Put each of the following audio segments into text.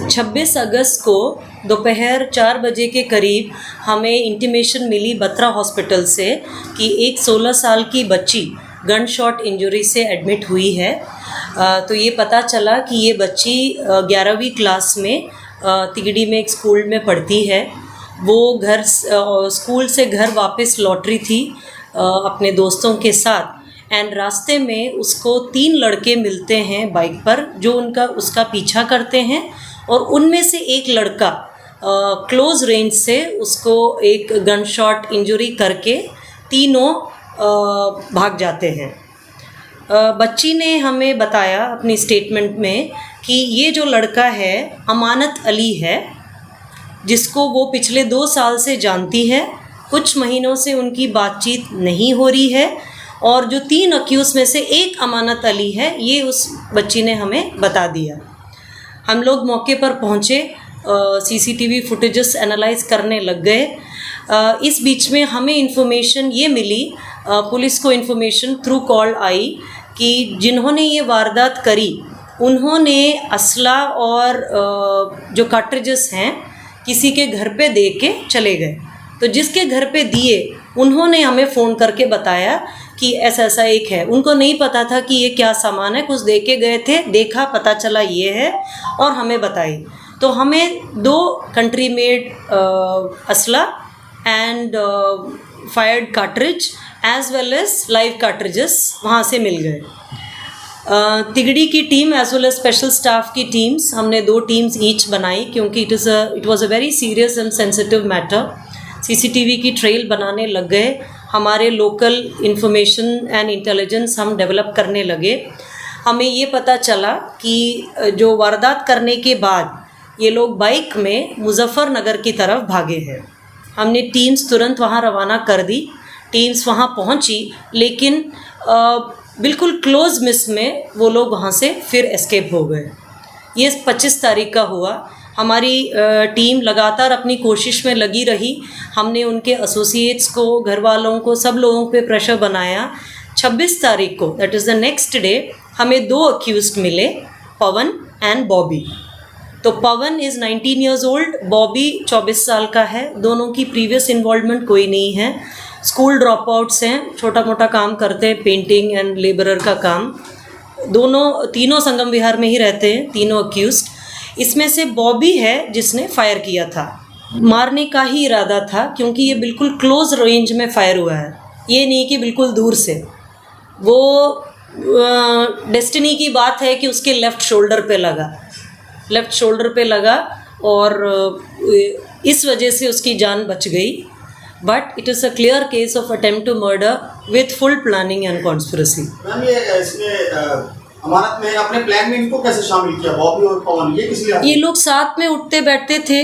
26 अगस्त को दोपहर 4 बजे के करीब हमें इंटीमेशन मिली बत्रा हॉस्पिटल से कि एक 16 साल की बच्ची गन शॉट इंजरी से एडमिट हुई है। तो ये पता चला कि ये बच्ची 11वीं क्लास में तिगड़ी में एक स्कूल में पढ़ती है। वो स्कूल से घर वापस लौट रही थी अपने दोस्तों के साथ, एंड रास्ते में उसको 3 लड़के मिलते हैं बाइक पर जो उसका पीछा करते हैं, और उनमें से एक लड़का क्लोज रेंज से उसको एक गन शॉट इंजरी करके तीनों भाग जाते हैं। बच्ची ने हमें बताया अपनी स्टेटमेंट में कि ये जो लड़का है अमानत अली है, जिसको वो पिछले 2 साल से जानती है। कुछ महीनों से उनकी बातचीत नहीं हो रही है, और जो 3 अक्यूज़ में से एक अमानत अली है, ये उस बच्ची ने हमें बता दिया। हम लोग मौके पर पहुँचे, सीसीटीवी फुटेजेस एनालाइज करने लग गए। इस बीच में हमें इन्फॉर्मेशन ये मिली, पुलिस को इन्फॉर्मेशन थ्रू कॉल आई कि जिन्होंने ये वारदात करी उन्होंने असला और जो कार्ट्रिजेस हैं किसी के घर पे दे के चले गए। तो जिसके घर पे दिए उन्होंने हमें फ़ोन करके बताया कि ऐसा ऐसा एक है। उनको नहीं पता था कि ये क्या सामान है, कुछ दे के गए थे, देखा पता चला ये है और हमें बताई। तो हमें 2 कंट्री मेड असला and fired cartridge as well as live cartridges वहाँ से मिल गए। तिगड़ी की team as well as special staff की टीम्स, हमने 2 टीम्स ईच बनाई क्योंकि it was a very serious and sensitive matter. CCTV की ट्रेल बनाने लग गए, हमारे लोकल इंफॉर्मेशन एंड इंटेलिजेंस हम डेवलप करने लगे। हमें ये पता चला कि जो वारदात करने के बाद ये लोग बाइक में मुजफ्फरनगर की तरफ भागे हैं। हमने टीम्स तुरंत वहाँ रवाना कर दी। टीम्स वहाँ पहुँची, लेकिन बिल्कुल क्लोज मिस में वो लोग वहाँ से फिर एस्केप हो गए। ये 25 तारीख का हुआ। हमारी टीम लगातार अपनी कोशिश में लगी रही। हमने उनके एसोसिएट्स को, घर वालों को, सब लोगों पे प्रेशर बनाया। 26 तारीख को, that is the next day, हमें 2 अक्यूज़्ड मिले, पवन एंड बॉबी। तो पवन इज़ 19 ईयर्स ओल्ड, बॉबी 24 साल का है। दोनों की प्रीवियस इन्वॉल्वमेंट कोई नहीं है, स्कूल ड्रॉप आउट्स हैं, छोटा मोटा काम करते हैं, पेंटिंग एंड लेबरर का काम। तीनों संगम विहार में ही रहते हैं, तीनों अक्यूज़्ड। इसमें से बॉबी है जिसने फायर किया था। मारने का ही इरादा था क्योंकि ये बिल्कुल क्लोज रेंज में फायर हुआ है, ये नहीं कि बिल्कुल दूर से। वो डेस्टिनी की बात है कि उसके लेफ़्ट शोल्डर पे लगा और इस वजह से उसकी जान बच गई। But it is a clear case of attempt to murder with full planning and conspiracy. Ma'am, ये इसमें अमानत में अपने प्लान में इनको कैसे शामिल किया, बॉबी और पवन? ये किस लिए? ये लोग साथ में उठते बैठते थे,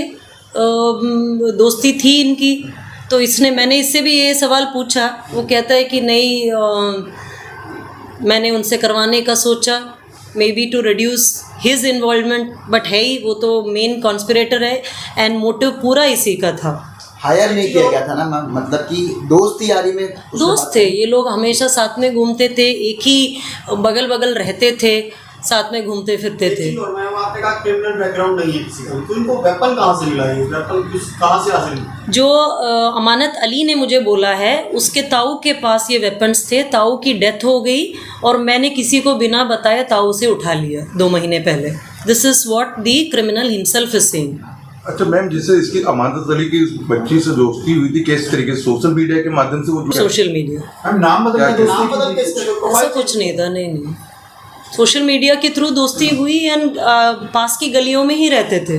दोस्ती थी इनकी। तो मैंने इससे भी ये सवाल पूछा, वो कहता है कि नहीं, मैंने उनसे करवाने का सोचा, may be to reduce his involvement, but है ही वो तो मेन कॉन्स्पिरेटर है एंड मोटिव पूरा इसी का था। हायर नहीं किया गया था ना, मतलब कि दोस्ती यारी में दोस्त थे ये लोग, हमेशा साथ में घूमते थे, एक ही बगल रहते थे, साथ में घूमते फिरते थे। और मैम, आपने कहा क्रिमिनल बैकग्राउंड नहीं है किसी का, तो इनको वेपन कहाँ से मिला? ये वेपन कहाँ से हासिल? जो अमानत अली ने मुझे बोला है, उसके ताऊ के पास ये वेपन्स थे। ताऊ की डेथ हो गई और मैंने किसी को बिना बताए ताऊ से उठा लिया 2 महीने पहले। This is what the criminal himself is saying. अच्छा मैम, जिससे इसकी अमानत अली की बच्ची से दोस्ती हुई थी, किस तरीके से? सोशल मीडिया के माध्यम से? वो सोशल मीडिया। मैम, नाम बदल के ऐसा कुछ नहीं था, नहीं, सोशल मीडिया के थ्रू दोस्ती हुई एंड पास की गलियों में ही रहते थे।